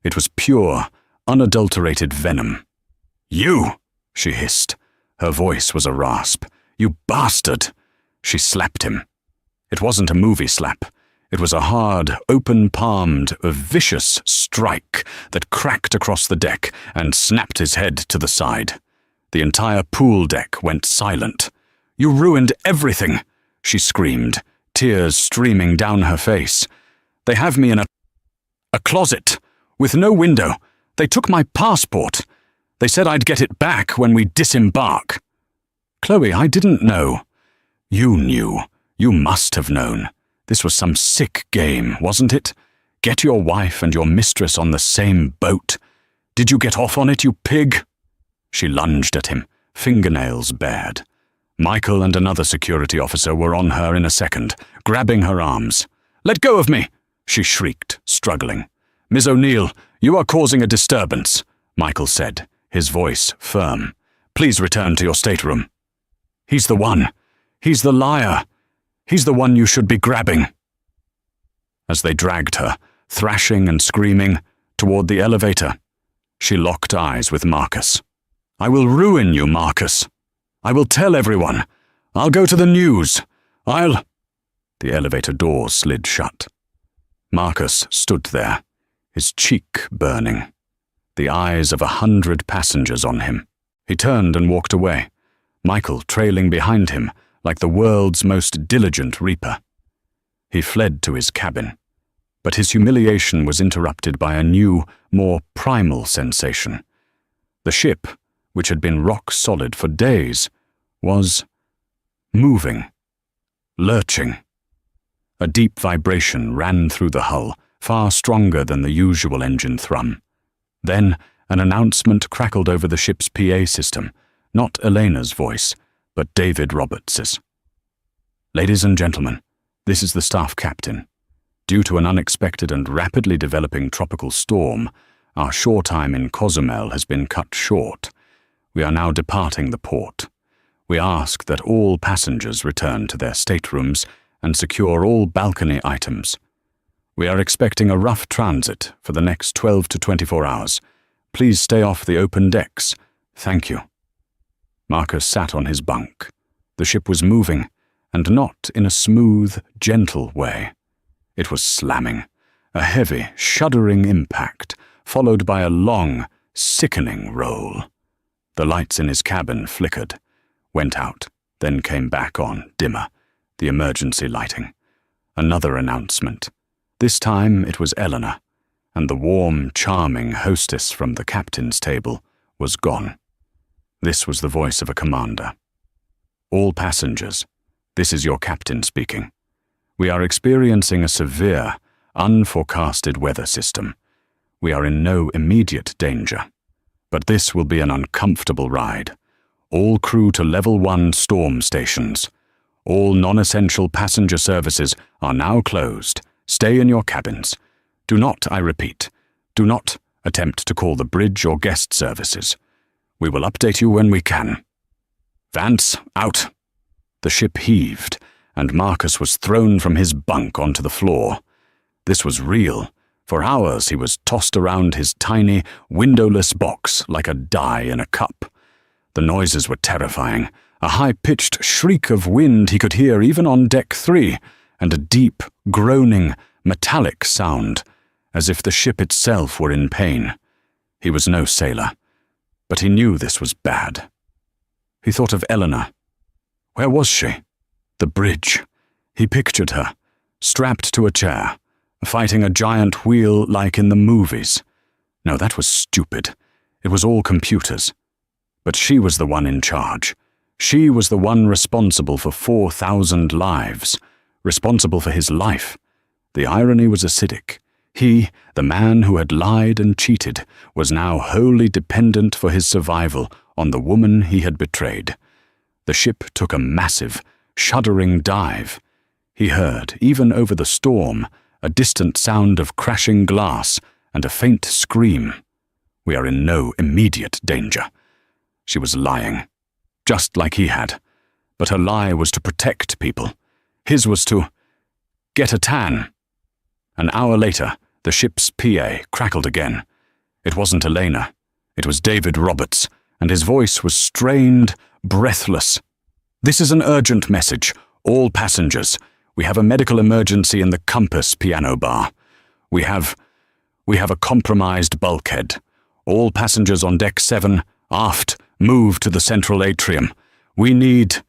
Speaker 1: It was pure, unadulterated venom. "You!" she hissed. Her voice was a rasp. "You bastard!" She slapped him. It wasn't a movie slap. It was a hard, open-palmed, vicious strike that cracked across the deck and snapped his head to the side. The entire pool deck went silent. "You ruined everything!" she screamed, tears streaming down her face. "They have me in a closet, with no window. They took my passport. They said I'd get it back when we disembark." "Chloe, I didn't know." "You knew. You must have known. This was some sick game, wasn't it? Get your wife and your mistress on the same boat. Did you get off on it, you pig?" She lunged at him, fingernails bared. Michael and another security officer were on her in a second, grabbing her arms. "Let go of me!" she shrieked, struggling. "Miss O'Neill, you are causing a disturbance," Michael said, his voice firm. "Please return to your stateroom." "He's the one. He's the liar. He's the one you should be grabbing." As they dragged her, thrashing and screaming, toward the elevator, she locked eyes with Marcus. "I will ruin you, Marcus. I will tell everyone. I'll go to the news. I'll—" The elevator door slid shut. Marcus stood there, his cheek burning, the eyes of 100 passengers on him. He turned and walked away, Michael trailing behind him like the world's most diligent reaper. He fled to his cabin, but his humiliation was interrupted by a new, more primal sensation. The ship, which had been rock solid for days, was moving, lurching. A deep vibration ran through the hull, far stronger than the usual engine thrum. Then an announcement crackled over the ship's PA system, not Elena's voice, but David Roberts's. "Ladies and gentlemen, this is the staff captain. Due to an unexpected and rapidly developing tropical storm, our shore time in Cozumel has been cut short. We are now departing the port. We ask that all passengers return to their staterooms and secure all balcony items. We are expecting a rough transit for the next 12 to 24 hours. Please stay off the open decks. Thank you." Marcus sat on his bunk. The ship was moving, and not in a smooth, gentle way. It was slamming, a heavy, shuddering impact, followed by a long, sickening roll. The lights in his cabin flickered, went out, then came back on, dimmer, the emergency lighting. Another announcement. This time it was Eleanor, and the warm, charming hostess from the captain's table was gone. This was the voice of a commander. "All passengers, this is your captain speaking. We are experiencing a severe, unforecasted weather system. We are in no immediate danger, but this will be an uncomfortable ride. All crew to level 1 storm stations. All non-essential passenger services are now closed. Stay in your cabins. Do not, I repeat, do not attempt to call the bridge or guest services. We will update you when we can. Vance, out." The ship heaved, and Marcus was thrown from his bunk onto the floor. This was real. For hours he was tossed around his tiny, windowless box like a die in a cup. The noises were terrifying. A high-pitched shriek of wind he could hear even on deck 3, and a deep, groaning, metallic sound, as if the ship itself were in pain. He was no sailor, but he knew this was bad. He thought of Eleanor. Where was she? The bridge. He pictured her, strapped to a chair, fighting a giant wheel like in the movies. No, that was stupid. It was all computers. But she was the one in charge. She was the one responsible for 4,000 lives, responsible for his life. The irony was acidic. He, the man who had lied and cheated, was now wholly dependent for his survival on the woman he had betrayed. The ship took a massive, shuddering dive. He heard, even over the storm, a distant sound of crashing glass and a faint scream. We are in no immediate danger. She was lying, just like he had. But her lie was to protect people. His was to get a tan. An hour later, the ship's PA crackled again. It wasn't Elena. It was David Roberts, and his voice was strained, breathless. "This is an urgent message. All passengers. We have a medical emergency in the Compass piano bar. We have a compromised bulkhead. All passengers on deck 7, aft, move to the central atrium. We need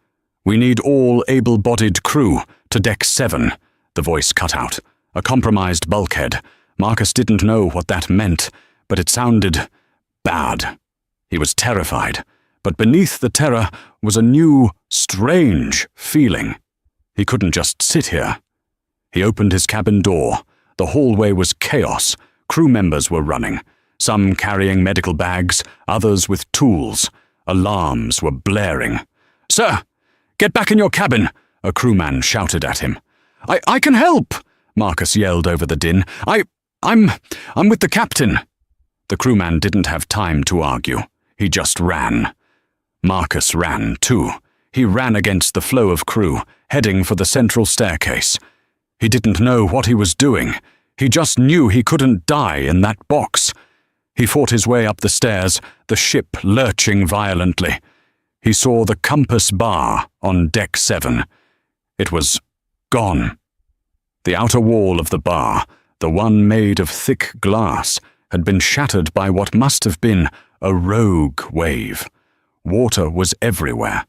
Speaker 1: all able-bodied crew to deck 7. The voice cut out. A compromised bulkhead. Marcus didn't know what that meant, but it sounded bad. He was terrified, but beneath the terror was a new, strange feeling. He couldn't just sit here. He opened his cabin door. The hallway was chaos. Crew members were running, some carrying medical bags, others with tools. Alarms were blaring. "Sir, get back in your cabin," a crewman shouted at him. I can help," Marcus yelled over the din. I'm with the captain." The crewman didn't have time to argue. He just ran. Marcus ran, too. He ran against the flow of crew, heading for the central staircase. He didn't know what he was doing. He just knew he couldn't die in that box. He fought his way up the stairs, the ship lurching violently. He saw the Compass bar on deck 7. It was gone. The outer wall of the bar, the one made of thick glass, had been shattered by what must have been a rogue wave. Water was everywhere.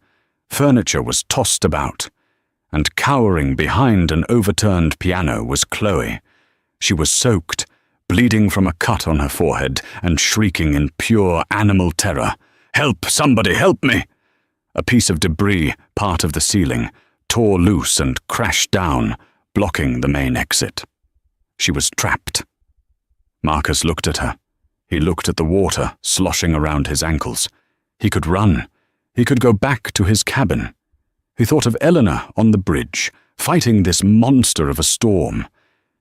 Speaker 1: Furniture was tossed about. And cowering behind an overturned piano was Chloe. She was soaked, bleeding from a cut on her forehead and shrieking in pure animal terror. "Help! Somebody help me!" A piece of debris, part of the ceiling, tore loose and crashed down, blocking the main exit. She was trapped. Marcus looked at her. He looked at the water sloshing around his ankles. He could run. He could go back to his cabin. He thought of Eleanor on the bridge, fighting this monster of a storm.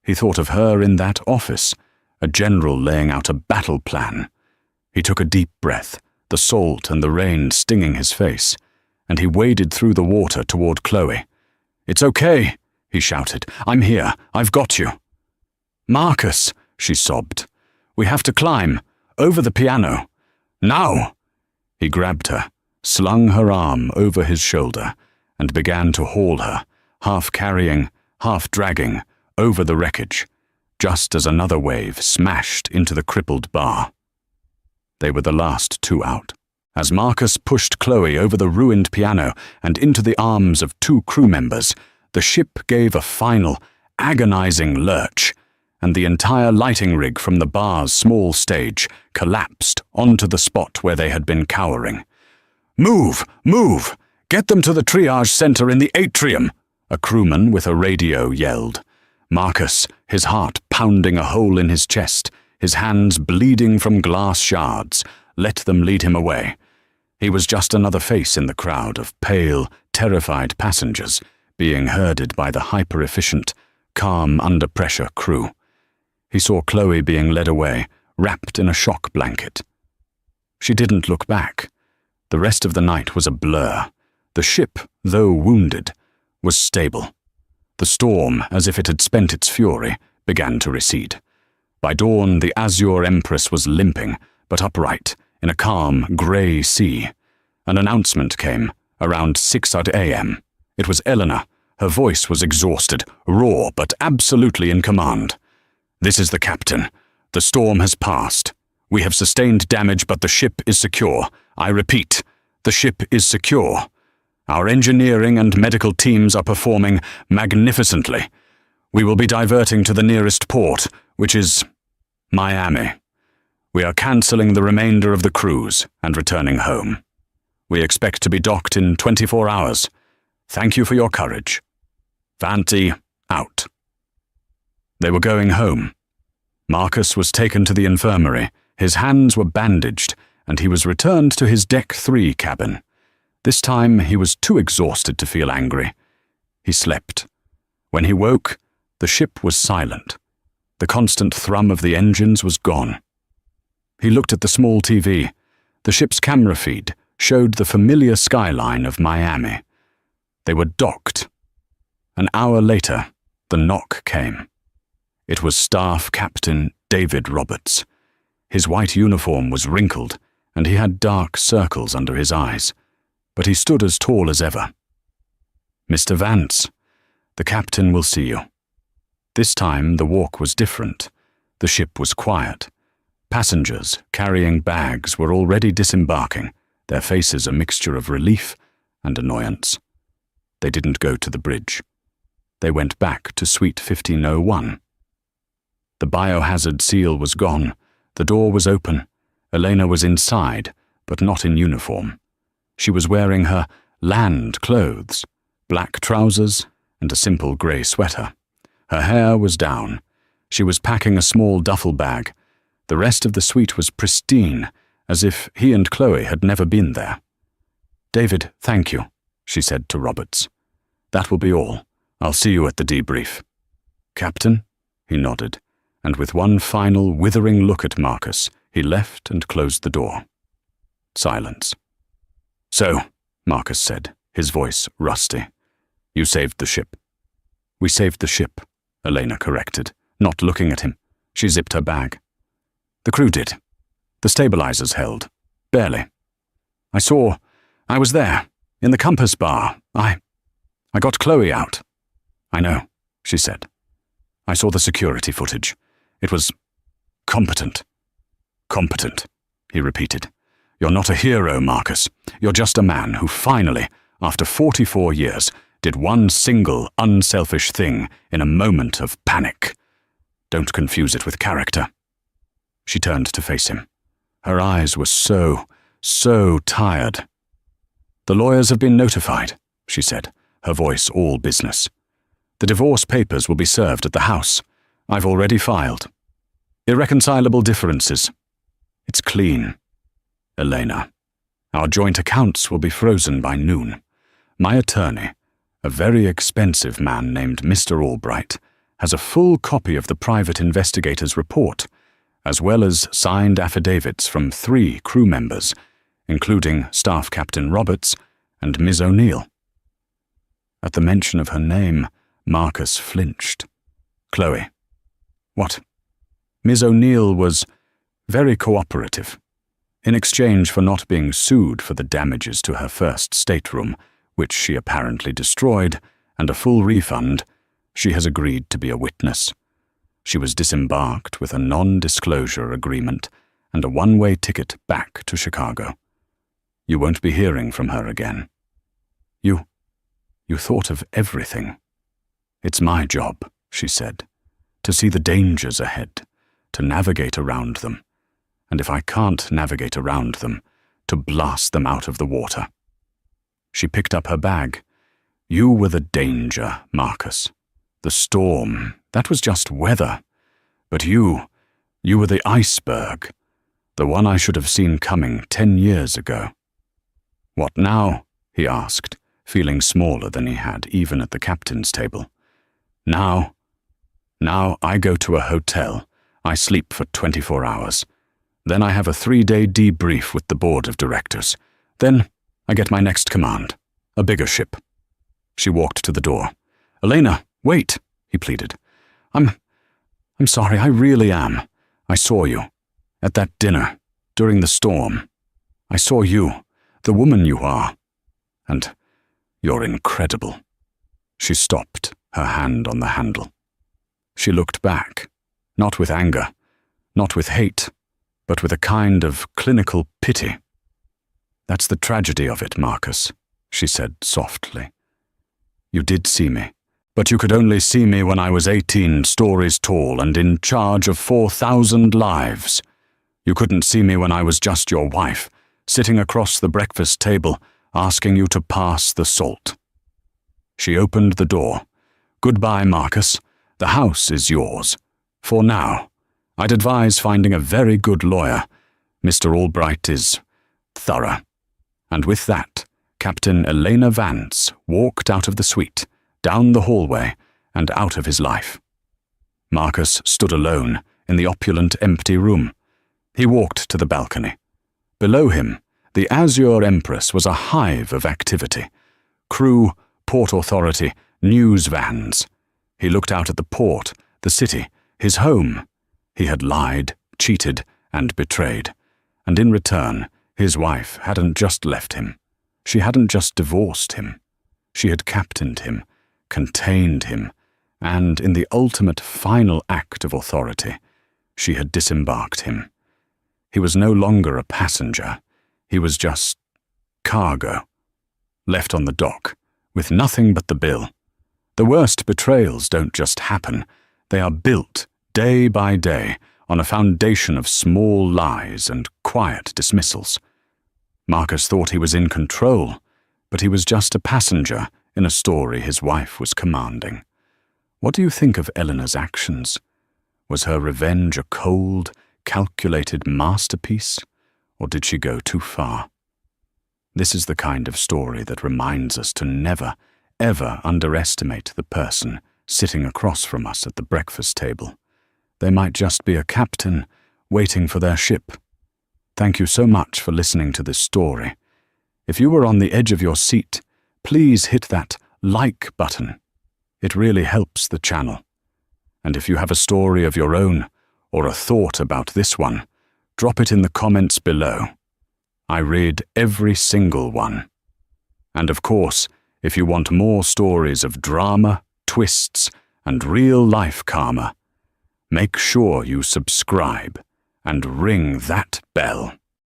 Speaker 1: He thought of her in that office, a general laying out a battle plan. He took a deep breath, the salt and the rain stinging his face, and he waded through the water toward Chloe. "It's okay," he shouted. "I'm here. I've got you." Marcus, she sobbed. We have to climb, over the piano. Now! He grabbed her, slung her arm over his shoulder, and began to haul her, half carrying, half dragging, over the wreckage, just as another wave smashed into the crippled bar. They were the last two out. As Marcus pushed Chloe over the ruined piano and into the arms of two crew members, the ship gave a final, agonizing lurch, and the entire lighting rig from the bar's small stage collapsed onto the spot where they had been cowering. "Move! Move! Get them to the triage center in the atrium!" a crewman with a radio yelled. Marcus, his heart pounding a hole in his chest, his hands bleeding from glass shards, let them lead him away. He was just another face in the crowd of pale, terrified passengers being herded by the hyper-efficient, calm under-pressure crew. He saw Chloe being led away, wrapped in a shock blanket. She didn't look back. The rest of the night was a blur. The ship, though wounded, was stable. The storm, as if it had spent its fury, began to recede. By dawn, the Azure Empress was limping, but upright, in a calm, grey sea. An announcement came, around 6 a.m. It was Eleanor. Her voice was exhausted, raw, but absolutely in command. "This is the captain. The storm has passed. We have sustained damage, but the ship is secure. I repeat, the ship is secure. Our engineering and medical teams are performing magnificently. We will be diverting to the nearest port, which is Miami. We are cancelling the remainder of the cruise and returning home. We expect to be docked in 24 hours. Thank you for your courage. Vanti, out." They were going home. Marcus was taken to the infirmary, his hands were bandaged, and he was returned to his Deck 3 cabin. This time he was too exhausted to feel angry. He slept. When he woke, the ship was silent. The constant thrum of the engines was gone. He looked at the small TV. The ship's camera feed showed the familiar skyline of Miami. They were docked. An hour later, the knock came. It was Staff Captain David Roberts. His white uniform was wrinkled, and he had dark circles under his eyes, but he stood as tall as ever. "Mr. Vance, the captain will see you." This time the walk was different. The ship was quiet. Passengers carrying bags were already disembarking, their faces a mixture of relief and annoyance. They didn't go to the bridge. They went back to Suite 1501. The biohazard seal was gone. The door was open. Elena was inside, but not in uniform. She was wearing her land clothes, black trousers and a simple grey sweater. Her hair was down. She was packing a small duffel bag. The rest of the suite was pristine, as if he and Chloe had never been there. "David, thank you," she said to Roberts. "That will be all. I'll see you at the debrief." "Captain?" He nodded, and with one final withering look at Marcus, he left and closed the door. Silence. "So," Marcus said, his voice rusty, "you saved the ship." "We saved the ship," Elena corrected, not looking at him. She zipped her bag. "The crew did. The stabilizers held. Barely. I was there, in the compass bar. I got Chloe out." "I know," she said. "I saw the security footage. It was competent." "Competent," he repeated. "You're not a hero, Marcus. You're just a man who finally, after 44 years, did one single unselfish thing in a moment of panic. Don't confuse it with character." She turned to face him. Her eyes were so tired. "The lawyers have been notified," she said, her voice all business. "The divorce papers will be served at the house. I've already filed. Irreconcilable differences. It's clean. Elena, our joint accounts will be frozen by noon. My attorney, a very expensive man named Mr. Albright, has a full copy of the private investigator's report, as well as signed affidavits from 3 crew members, including Staff Captain Roberts and Ms. O'Neill." At the mention of her name, Marcus flinched. "Chloe, What? Ms. O'Neill was very cooperative. In exchange for not being sued for the damages to her first stateroom, which she apparently destroyed, and a full refund, she has agreed to be a witness. She was disembarked with a non-disclosure agreement and a one-way ticket back to Chicago. You won't be hearing from her again. You thought of everything. It's my job, she said, to see the dangers ahead, to navigate around them, and if I can't navigate around them, to blast them out of the water. She picked up her bag. You were the danger, Marcus. The storm, that was just weather. But you were the iceberg, the one I should have seen coming 10 years ago. What now? He asked, feeling smaller than he had even at the captain's table. Now I go to a hotel. I sleep for 24 hours. Then I have a 3-day debrief with the board of directors. Then I get my next command, a bigger ship. She walked to the door. Elena, wait, he pleaded. I'm sorry, I really am. I saw you. At that dinner, during the storm. I saw you, the woman you are. And you're incredible. She stopped, her hand on the handle. She looked back, not with anger, not with hate, but with a kind of clinical pity. That's the tragedy of it, Marcus, she said softly. You did see me, but you could only see me when I was 18 stories tall and in charge of 4,000 lives. You couldn't see me when I was just your wife, sitting across the breakfast table, asking you to pass the salt. She opened the door. Goodbye, Marcus. The house is yours. For now. I'd advise finding a very good lawyer. Mr. Albright is thorough. And with that, Captain Elena Vance walked out of the suite, down the hallway, and out of his life. Marcus stood alone in the opulent empty room. He walked to the balcony. Below him, the Azure Empress was a hive of activity. Crew, port authority, news vans. He looked out at the port, the city, his home. He had lied, cheated, and betrayed. And in return, his wife hadn't just left him. She hadn't just divorced him. She had captained him, contained him, and in the ultimate final act of authority, she had disembarked him. He was no longer a passenger. He was just cargo, left on the dock, with nothing but the bill. The worst betrayals don't just happen. They are built, day by day, on a foundation of small lies and quiet dismissals. Marcus thought he was in control, but he was just a passenger in a story his wife was commanding. What do you think of Eleanor's actions? Was her revenge a cold, calculated masterpiece, or did she go too far? This is the kind of story that reminds us to never, ever underestimate the person sitting across from us at the breakfast table. They might just be a captain waiting for their ship. Thank you so much for listening to this story. If you were on the edge of your seat, please hit that like button. It really helps the channel. And if you have a story of your own, or a thought about this one, drop it in the comments below. I read every single one. And of course, if you want more stories of drama, twists, and real-life karma, make sure you subscribe and ring that bell.